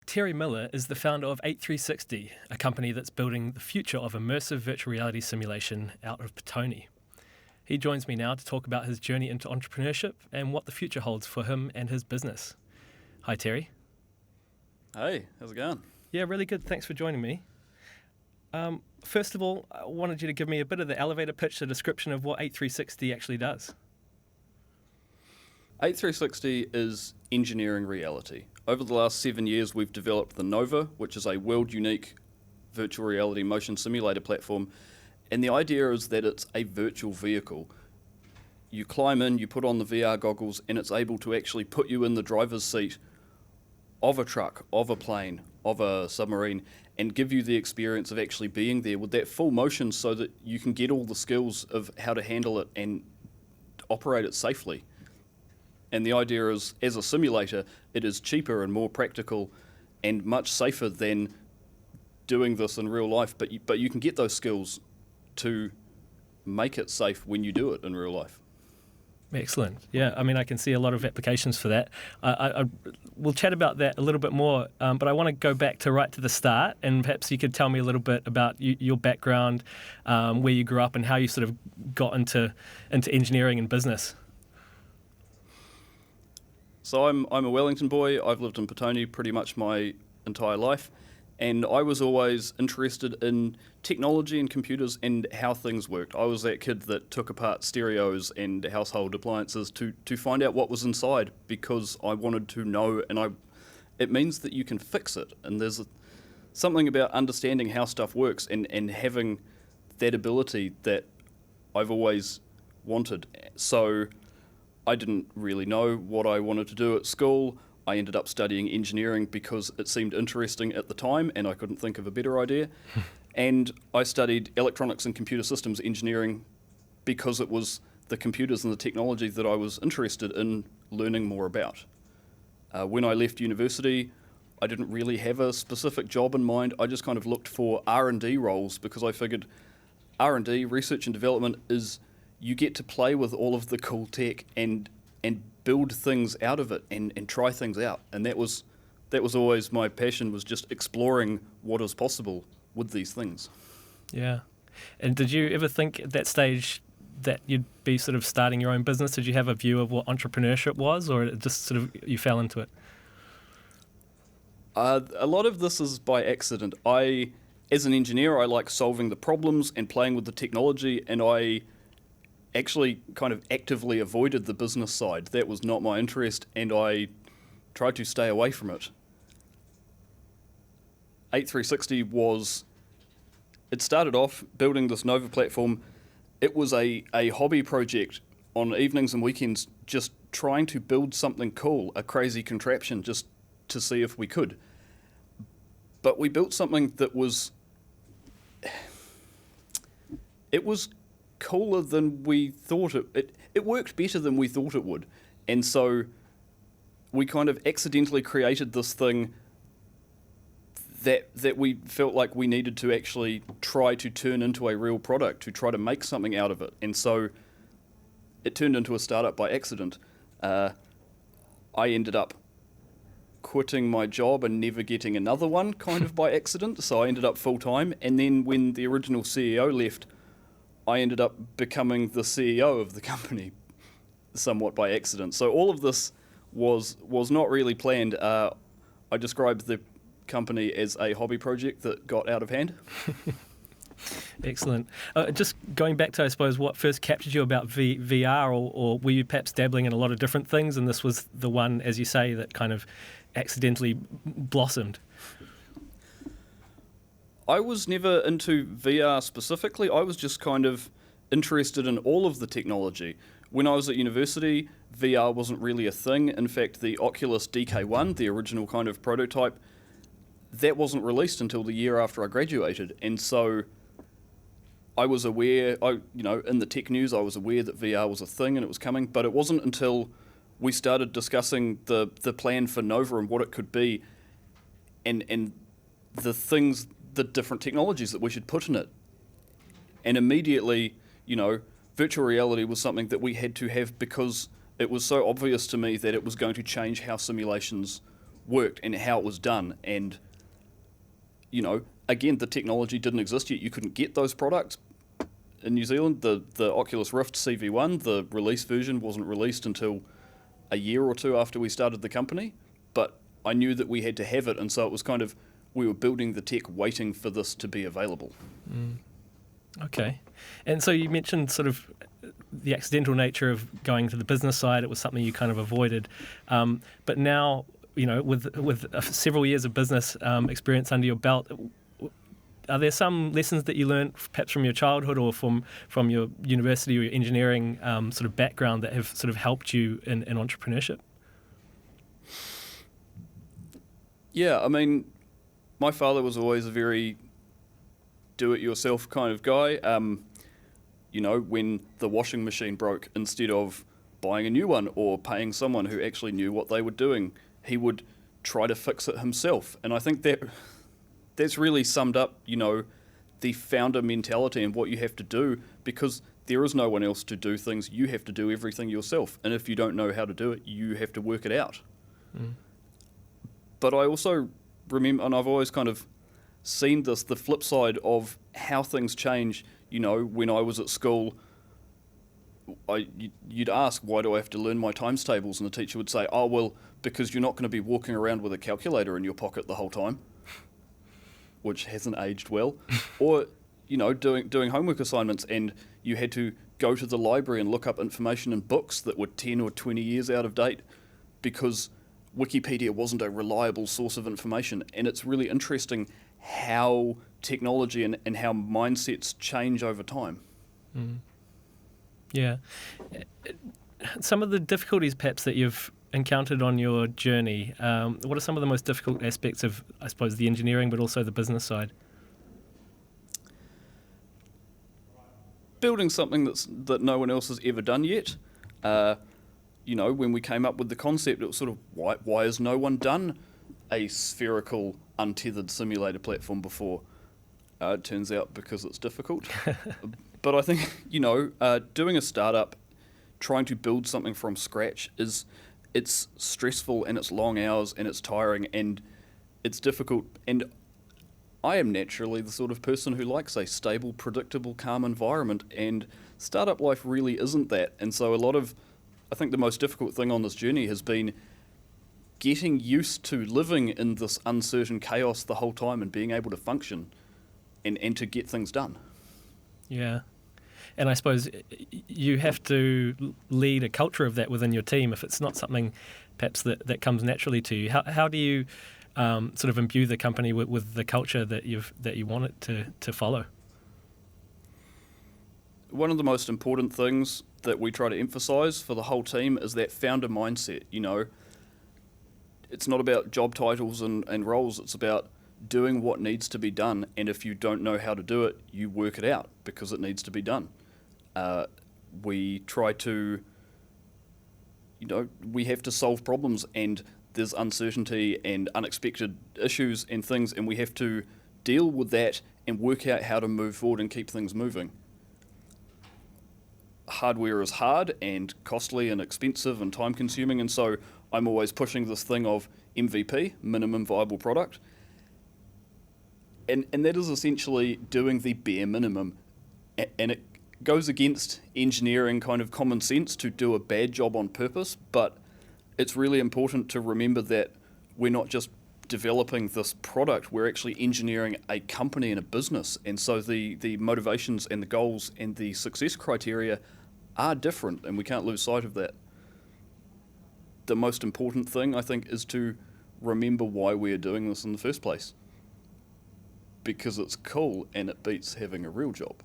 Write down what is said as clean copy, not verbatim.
Terry Miller is the founder of 8360, a company that's building the future of immersive virtual reality simulation out of Petone. He joins me now to talk about his journey into entrepreneurship and what the future holds for him and his business. Hi, Terry. Hey, how's it going? Yeah, really good. Thanks for joining me. First of all, I wanted you to give me a bit of the elevator pitch, the description of what 8360 actually does. 8360 is engineering reality. Over the last 7 years, we've developed the Nova, which is a world-unique virtual reality motion simulator platform. And the idea is that it's a virtual vehicle. You climb in, you put on the VR goggles, and it's able to actually put you in the driver's seat of a truck, of a plane, of a submarine, and give you the experience of actually being there with that full motion so that you can get all the skills of how to handle it and operate it safely. And the idea is, as a simulator, it is cheaper and more practical and much safer than doing this in real life, but you can get those skills to make it safe when you do it in real life. Excellent. Yeah, I mean, I can see a lot of applications for that. We'll chat about that a little bit more, but I want to go back to right to the start, and perhaps you could tell me a little bit about your background, where you grew up, and how you sort of got into engineering and business. So I'm a Wellington boy. I've lived in Petone pretty much my entire life, and I was always interested in technology and computers and how things worked. I was that kid that took apart stereos and household appliances to find out what was inside because I wanted to know, and it means that you can fix it. And there's something about understanding how stuff works and having that ability that I've always wanted. So I didn't really know what I wanted to do at school. I ended up studying engineering because it seemed interesting at the time and I couldn't think of a better idea. And I studied electronics and computer systems engineering because it was the computers and the technology that I was interested in learning more about. When I left university, I didn't really have a specific job in mind. I just kind of looked for R&D roles because I figured R&D, research and development, is you get to play with all of the cool tech and build things out of it and try things out. And that was always my passion, was just exploring what is possible with these things. Yeah. And did you ever think at that stage that you'd be sort of starting your own business? Did you have a view of what entrepreneurship was, or it just sort of you fell into it? A lot of this is by accident. As an engineer, I like solving the problems and playing with the technology, and I actually kind of actively avoided the business side. That was not my interest, and I tried to stay away from it. 8360 it started off building this Nova platform. It was a hobby project on evenings and weekends, just trying to build something cool, a crazy contraption, just to see if we could. But we built something that was cooler than we thought it worked better than we thought it would. And so we kind of accidentally created this thing that we felt like we needed to actually try to turn into a real product, to try to make something out of it. And so it turned into a startup by accident. I ended up quitting my job and never getting another one, kind of by accident. So I ended up full-time. And then when the original CEO left, I ended up becoming the CEO of the company, somewhat by accident. So all of this was not really planned. I described the company as a hobby project that got out of hand. Excellent. Just going back to, I suppose, what first captured you about VR, or were you perhaps dabbling in a lot of different things, and this was the one, as you say, that kind of accidentally blossomed? I was never into VR specifically. I was just kind of interested in all of the technology. When I was at university, VR wasn't really a thing. In fact, the Oculus DK1, the original kind of prototype, that wasn't released until the year after I graduated. And so I was aware, in the tech news, I was aware that VR was a thing and it was coming, but it wasn't until we started discussing the plan for Nova and what it could be and the different technologies that we should put in it. And immediately, virtual reality was something that we had to have because it was so obvious to me that it was going to change how simulations worked and how it was done. And, you know, again, the technology didn't exist yet. You couldn't get those products in New Zealand. The Oculus Rift CV1, the release version, wasn't released until a year or two after we started the company. But I knew that we had to have it, and so it was kind of, we were building the tech waiting for this to be available. Okay. And so you mentioned sort of the accidental nature of going to the business side. It was something you kind of avoided. But now, you know, with several years of business experience under your belt, are there some lessons that you learned perhaps from your childhood or from your university or your engineering sort of background that have sort of helped you in entrepreneurship? Yeah, I mean, my father was always a very do-it-yourself kind of guy. You know, when the washing machine broke, instead of buying a new one or paying someone who actually knew what they were doing, he would try to fix it himself. And I think that's really summed up, you know, the founder mentality and what you have to do, because there is no one else to do things. You have to do everything yourself. And if you don't know how to do it, you have to work it out. But I also remember, and I've always kind of seen this, the flip side of how things change. You know, when I was at school, you'd ask, why do I have to learn my times tables? And the teacher would say, oh, well, because you're not going to be walking around with a calculator in your pocket the whole time, which hasn't aged well. Or, you know, doing homework assignments, and you had to go to the library and look up information in books that were 10 or 20 years out of date because Wikipedia wasn't a reliable source of information. And it's really interesting how technology and how mindsets change over time. Yeah. Some of the difficulties perhaps that you've encountered on your journey, what are some of the most difficult aspects of, I suppose, the engineering but also the business side? Building something that no one else has ever done yet. You know, when we came up with the concept, it was sort of, why has no one done a spherical, untethered simulator platform before? It turns out because it's difficult. But I think, you know, doing a startup, trying to build something from scratch, it's stressful, and it's long hours, and it's tiring, and it's difficult. And I am naturally the sort of person who likes a stable, predictable, calm environment, and startup life really isn't that. And so I think the most difficult thing on this journey has been getting used to living in this uncertain chaos the whole time and being able to function and to get things done. Yeah. And I suppose you have to lead a culture of that within your team if it's not something perhaps that comes naturally to you. How do you sort of imbue the company with the culture that you want it to follow? One of the most important things that we try to emphasize for the whole team is that founder mindset. You know, it's not about job titles and roles. It's about doing what needs to be done, and if you don't know how to do it, you work it out because it needs to be done. We try to, you know, we have to solve problems, and there's uncertainty and unexpected issues and things, and we have to deal with that and work out how to move forward and keep things moving. Hardware is hard and costly and expensive and time consuming, and so I'm always pushing this thing of MVP, minimum viable product. And that is essentially doing the bare minimum. And it goes against engineering kind of common sense to do a bad job on purpose, but it's really important to remember that we're not just developing this product, we're actually engineering a company and a business. And so the motivations and the goals and the success criteria are different, and we can't lose sight of that. The most important thing, I think, is to remember why we are doing this in the first place. Because it's cool and it beats having a real job.